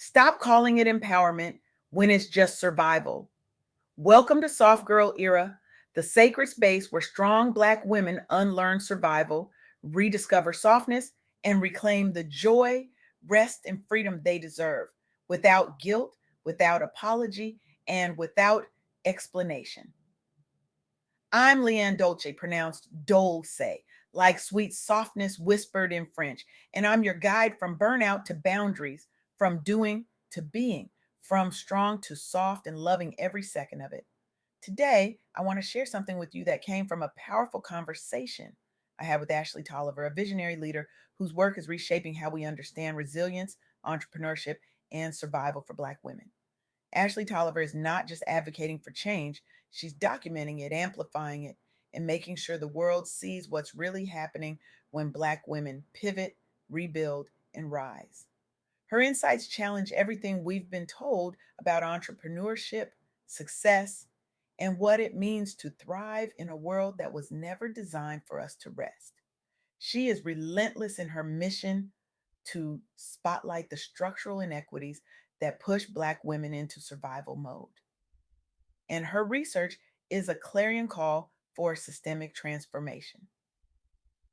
Stop calling it empowerment when it's just survival. Welcome to Soft Girl Era, the sacred space where strong Black women unlearn survival, rediscover softness, and reclaim the joy, rest, and freedom they deserve without guilt, without apology, and without explanation. I'm LeAnne Dolce, pronounced Dolce, like sweet softness whispered in French, and I'm your guide from burnout to boundaries, from doing to being, from strong to soft and loving every second of it. Today, I want to share something with you that came from a powerful conversation I had with Ashley Toliver, a visionary leader whose work is reshaping how we understand resilience, entrepreneurship, and survival for Black women. Ashley Tolliver is not just advocating for change, she's documenting it, amplifying it, and making sure the world sees what's really happening when Black women pivot, rebuild, and rise. Her insights challenge everything we've been told about entrepreneurship, success, and what it means to thrive in a world that was never designed for us to rest. She is relentless in her mission to spotlight the structural inequities that push Black women into survival mode. And her research is a clarion call for systemic transformation.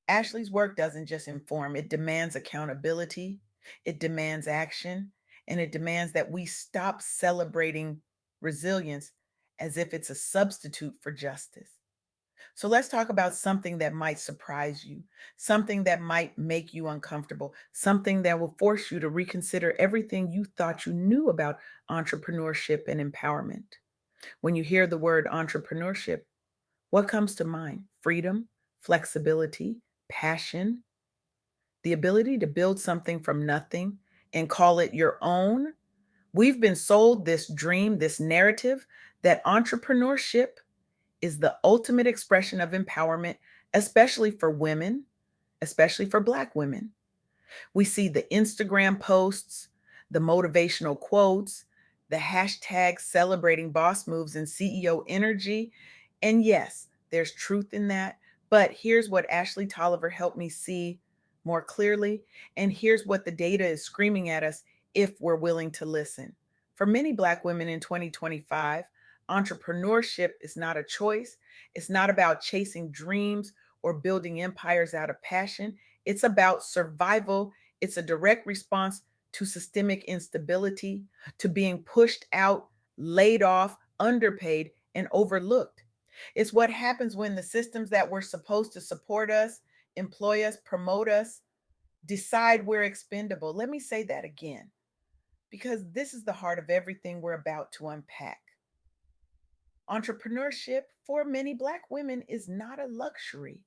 Ashley's work doesn't just inform, it demands accountability, it demands action, and it demands that we stop celebrating resilience as if it's a substitute for justice. So let's talk about something that might surprise you, something that might make you uncomfortable, something that will force you to reconsider everything you thought you knew about entrepreneurship and empowerment. When you hear the word entrepreneurship, what comes to mind? Freedom, flexibility, passion, the ability to build something from nothing and call it your own. We've been sold this dream, this narrative that entrepreneurship is the ultimate expression of empowerment, especially for women, especially for Black women. We see the Instagram posts, the motivational quotes, the hashtags celebrating boss moves and CEO energy. And yes, there's truth in that. But here's what Ashley Tolliver helped me see more clearly. And here's what the data is screaming at us if we're willing to listen. For many Black women in 2025, entrepreneurship is not a choice. It's not about chasing dreams or building empires out of passion. It's about survival. It's a direct response to systemic instability, to being pushed out, laid off, underpaid, and overlooked. It's what happens when the systems that were supposed to support us, employ us, promote us, decide we're expendable. Let me say that again, because this is the heart of everything we're about to unpack. Entrepreneurship for many Black women is not a luxury,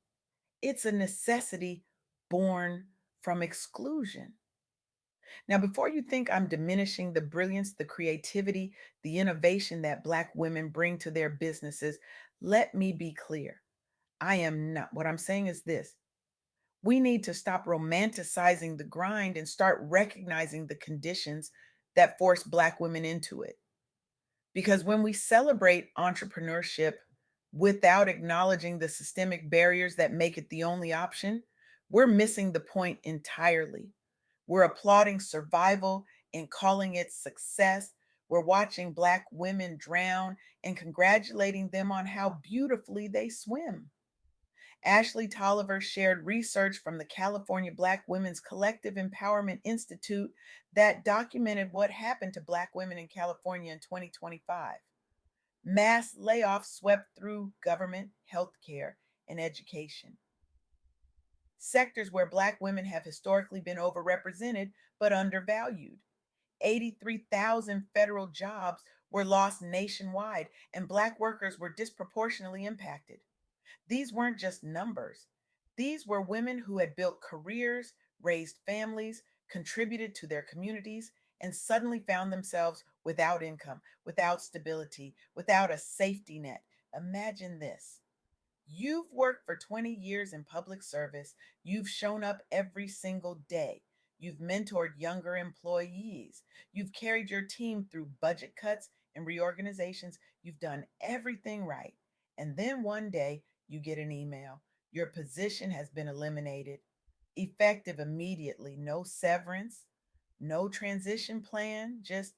it's a necessity born from exclusion. Now, before you think I'm diminishing the brilliance, the creativity, the innovation that Black women bring to their businesses, let me be clear. I am not. What I'm saying is this: we need to stop romanticizing the grind and start recognizing the conditions that force Black women into it. Because when we celebrate entrepreneurship without acknowledging the systemic barriers that make it the only option, we're missing the point entirely. We're applauding survival and calling it success. We're watching Black women drown and congratulating them on how beautifully they swim. Ashley Tolliver shared research from the California Black Women's Collective Empowerment Institute that documented what happened to Black women in California in 2025. Mass layoffs swept through government, healthcare, and education. Sectors where Black women have historically been overrepresented but undervalued. 83,000 federal jobs were lost nationwide, and Black workers were disproportionately impacted. These weren't just numbers, these were women who had built careers, raised families, contributed to their communities, and suddenly found themselves without income, without stability, without a safety net. Imagine this. You've worked for 20 years in public service. You've shown up every single day. You've mentored younger employees. You've carried your team through budget cuts and reorganizations. You've done everything right. And then one day you get an email. Your position has been eliminated, effective immediately. No severance, No transition plan, just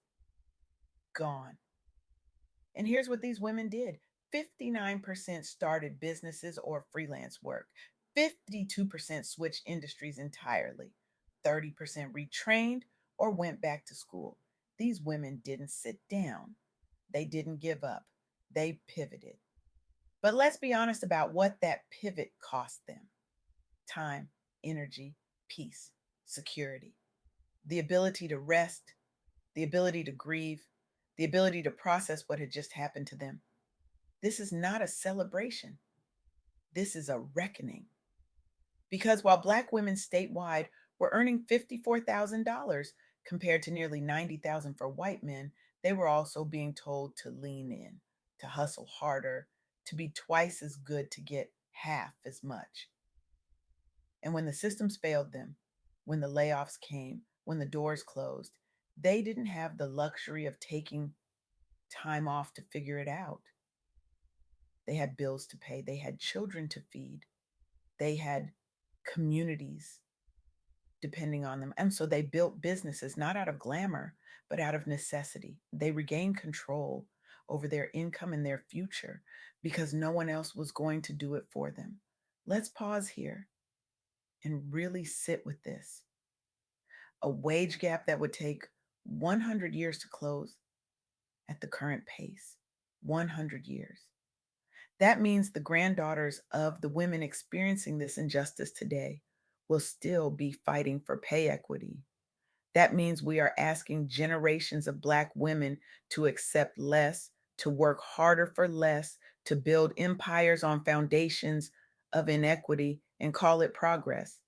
gone. And here's what these women did: 59% started businesses or freelance work, 52% switched industries entirely, 30% retrained or went back to school. These women didn't sit down, they didn't give up, they pivoted. But let's be honest about what that pivot cost them: time, energy, peace, security, the ability to rest, the ability to grieve, the ability to process what had just happened to them. This is not a celebration. This is a reckoning. Because while Black women statewide were earning $54,000 compared to nearly 90,000 for white men, they were also being told to lean in, to hustle harder, to be twice as good to get half as much. And when the systems failed them, when the layoffs came, when the doors closed, they didn't have the luxury of taking time off to figure it out. They had bills to pay, they had children to feed, they had communities depending on them. And so they built businesses not out of glamour, but out of necessity. They regained control over their income and their future because no one else was going to do it for them. Let's pause here and really sit with this. A wage gap that would take 100 years to close at the current pace. 100 years. That means the granddaughters of the women experiencing this injustice today will still be fighting for pay equity. That means we are asking generations of Black women to accept less, to work harder for less, to build empires on foundations of inequity and call it progress.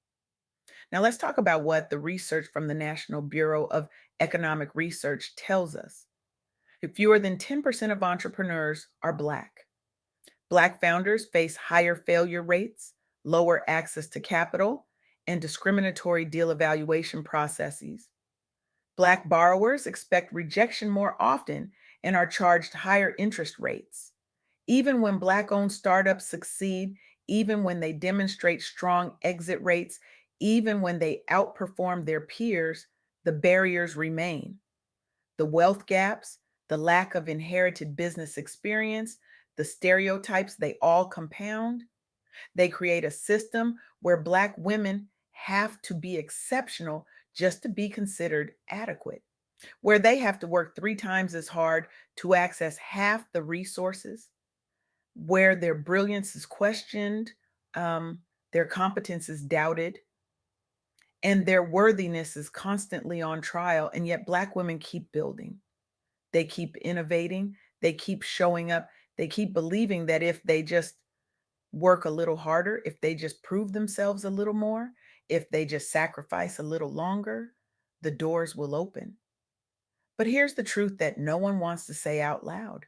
Now, let's talk about what the research from the National Bureau of Economic Research tells us. Fewer than 10% of entrepreneurs are Black. Black founders face higher failure rates, lower access to capital, and discriminatory deal evaluation processes. Black borrowers expect rejection more often and are charged higher interest rates. Even when Black owned startups succeed, even when they demonstrate strong exit rates, even when they outperform their peers, the barriers remain. The wealth gaps, the lack of inherited business experience, the stereotypes, they all compound. They create a system where Black women have to be exceptional just to be considered adequate, where they have to work 3 times as hard to access half the resources, where their brilliance is questioned, their competence is doubted, and their worthiness is constantly on trial. And yet, Black women keep building, they keep innovating, they keep showing up, they keep believing that if they just work a little harder, if they just prove themselves a little more, if they just sacrifice a little longer, the doors will open. But here's the truth that no one wants to say out loud: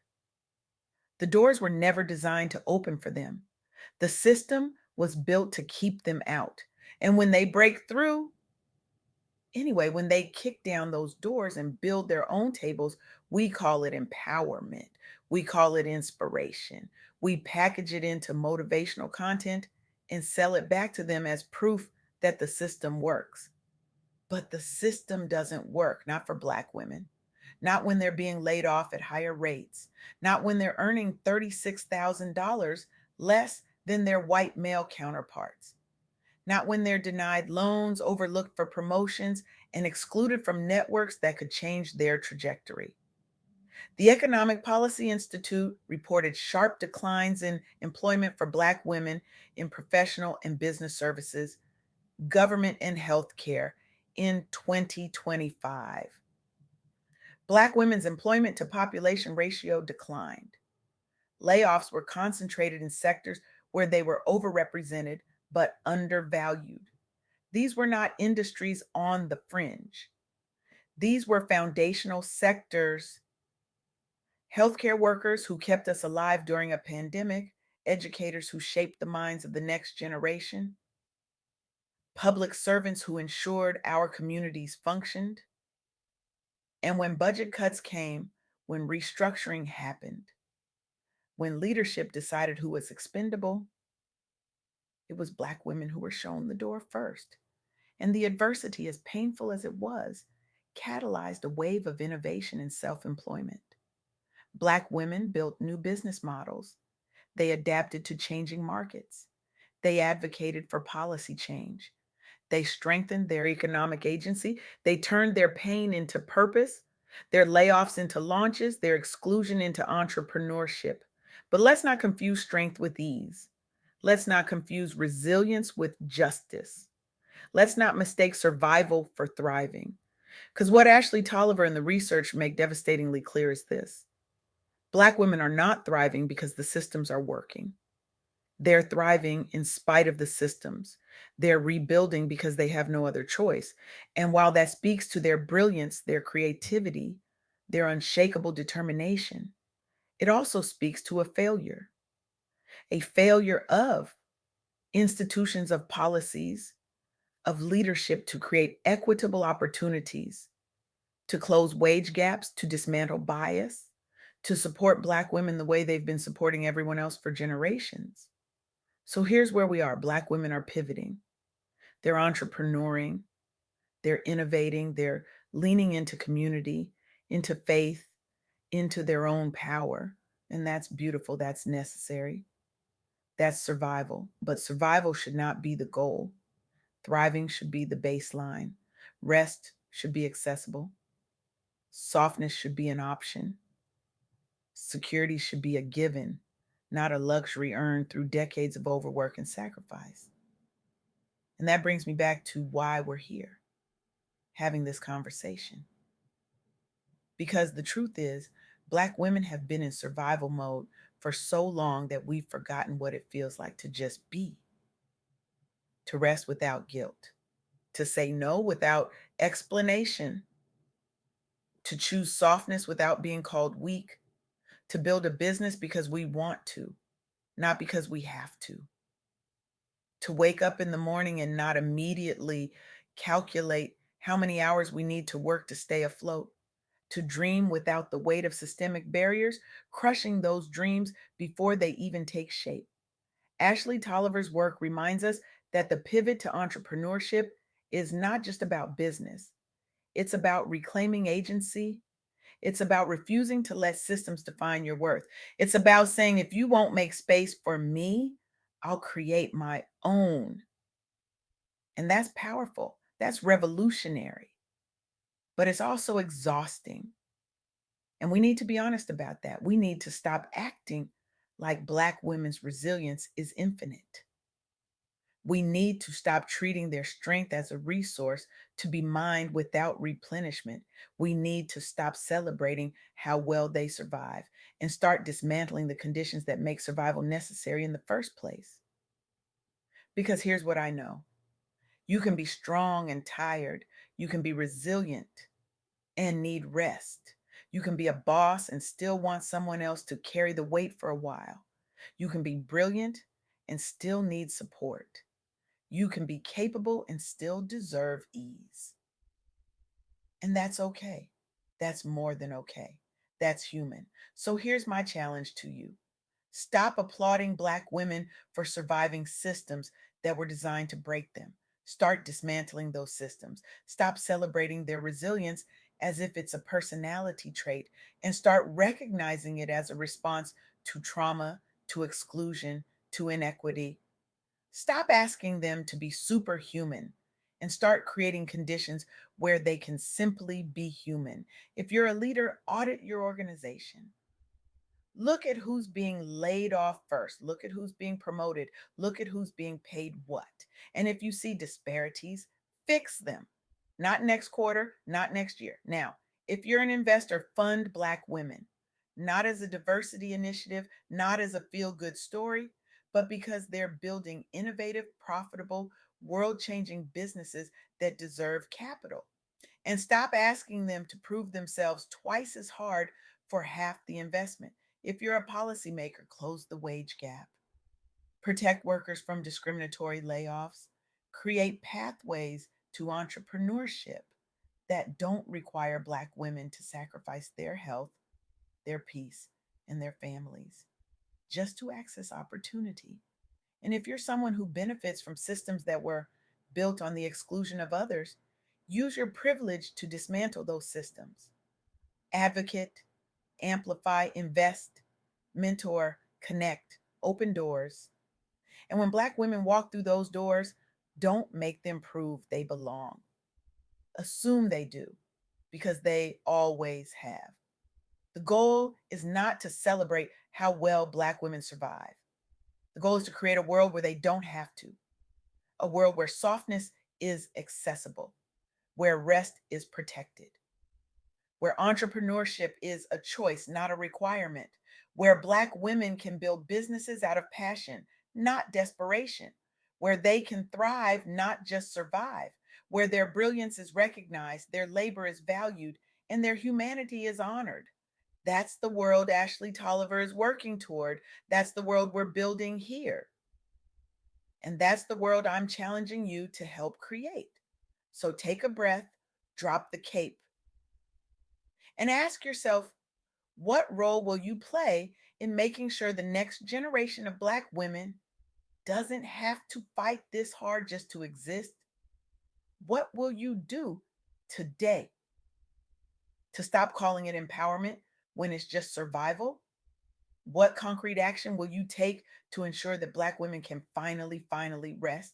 the doors were never designed to open for them. The system was built to keep them out. And when they break through, anyway, when they kick down those doors and build their own tables, we call it empowerment. We call it inspiration. We package it into motivational content and sell it back to them as proof that the system works. But the system doesn't work, not for Black women, not when they're being laid off at higher rates, not when they're earning $36,000 less than their white male counterparts, not when they're denied loans, overlooked for promotions, and excluded from networks that could change their trajectory. The Economic Policy Institute reported sharp declines in employment for Black women in professional and business services, government, and healthcare in 2025. Black women's employment to population ratio declined. Layoffs were concentrated in sectors where they were overrepresented but undervalued. These were not industries on the fringe. These were foundational sectors: healthcare workers who kept us alive during a pandemic, educators who shaped the minds of the next generation, public servants who ensured our communities functioned. And when budget cuts came, when restructuring happened, when leadership decided who was expendable, it was Black women who were shown the door first. And the adversity, as painful as it was, catalyzed a wave of innovation and self employment. Black women built new business models. They adapted to changing markets. They advocated for policy change. They strengthened their economic agency. They turned their pain into purpose, their layoffs into launches, their exclusion into entrepreneurship. But let's not confuse strength with ease. Let's not confuse resilience with justice. Let's not mistake survival for thriving. Because what Ashley Toliver and the research make devastatingly clear is this: Black women are not thriving because the systems are working. They're thriving in spite of the systems. They're rebuilding because they have no other choice. And while that speaks to their brilliance, their creativity, their unshakable determination, it also speaks to a failure of institutions, of policies, of leadership to create equitable opportunities, to close wage gaps, to dismantle bias, to support Black women the way they've been supporting everyone else for generations. So here's where we are: Black women are pivoting, they're entrepreneuring, they're innovating, they're leaning into community, into faith, into their own power. And that's beautiful, that's necessary, that's survival. But survival should not be the goal. Thriving should be the baseline. Rest should be accessible. Softness should be an option. Security should be a given, not a luxury earned through decades of overwork and sacrifice. And that brings me back to why we're here having this conversation. Because the truth is, Black women have been in survival mode for so long that we've forgotten what it feels like to just be, to rest without guilt, to say no without explanation, to choose softness without being called weak, to build a business because we want to, not because we have to wake up in the morning and not immediately calculate how many hours we need to work to stay afloat, to dream without the weight of systemic barriers, crushing those dreams before they even take shape. Ashley Tolliver's work reminds us that the pivot to entrepreneurship is not just about business, it's about reclaiming agency. It's about refusing to let systems define your worth. It's about saying, if you won't make space for me, I'll create my own. And that's powerful. That's revolutionary. But it's also exhausting. And we need to be honest about that. We need to stop acting like Black women's resilience is infinite. We need to stop treating their strength as a resource to be mined without replenishment. We need to stop celebrating how well they survive and start dismantling the conditions that make survival necessary in the first place. Because here's what I know: you can be strong and tired, you can be resilient and need rest. You can be a boss and still want someone else to carry the weight for a while. You can be brilliant and still need support. You can be capable and still deserve ease. And that's okay. That's more than okay. That's human. So here's my challenge to you: stop applauding Black women for surviving systems that were designed to break them. Start dismantling those systems. Stop celebrating their resilience as if it's a personality trait, and start recognizing it as a response to trauma, to exclusion, to inequity. Stop asking them to be superhuman and start creating conditions where they can simply be human. If you're a leader, audit your organization. Look at who's being laid off first. Look at who's being promoted. Look at who's being paid what. And if you see disparities, fix them. Not next quarter, not next year. Now, if you're an investor, fund Black women, not as a diversity initiative, not as a feel good story, but because they're building innovative, profitable, world changing businesses that deserve capital. And stop asking them to prove themselves twice as hard for half the investment. If you're a policymaker, close the wage gap, protect workers from discriminatory layoffs, create pathways to entrepreneurship that don't require Black women to sacrifice their health, their peace, and their families just to access opportunity. And if you're someone who benefits from systems that were built on the exclusion of others, Use your privilege to dismantle those systems. Advocate, amplify, invest, mentor, connect, open doors. And when Black women walk through those doors, don't make them prove they belong. Assume they do, because they always have. The goal is not to celebrate how well Black women survive. The goal is to create a world where they don't have to, a world where softness is accessible, where rest is protected, where entrepreneurship is a choice, not a requirement, where Black women can build businesses out of passion, not desperation, where they can thrive, not just survive, where their brilliance is recognized, their labor is valued, and their humanity is honored. That's the world Ashley Toliver is working toward. That's the world we're building here. And that's the world I'm challenging you to help create. So take a breath, drop the cape, and ask yourself, what role will you play in making sure the next generation of Black women doesn't have to fight this hard just to exist? What will you do today to stop calling it empowerment when it's just survival? What concrete action will you take to ensure that Black women can finally rest?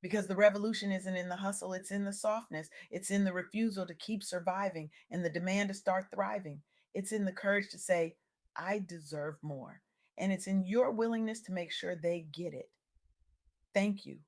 Because the revolution isn't in the hustle, it's in the softness. It's in the refusal to keep surviving and the demand to start thriving. It's in the courage to say, I deserve more. And it's in your willingness to make sure they get it. Thank you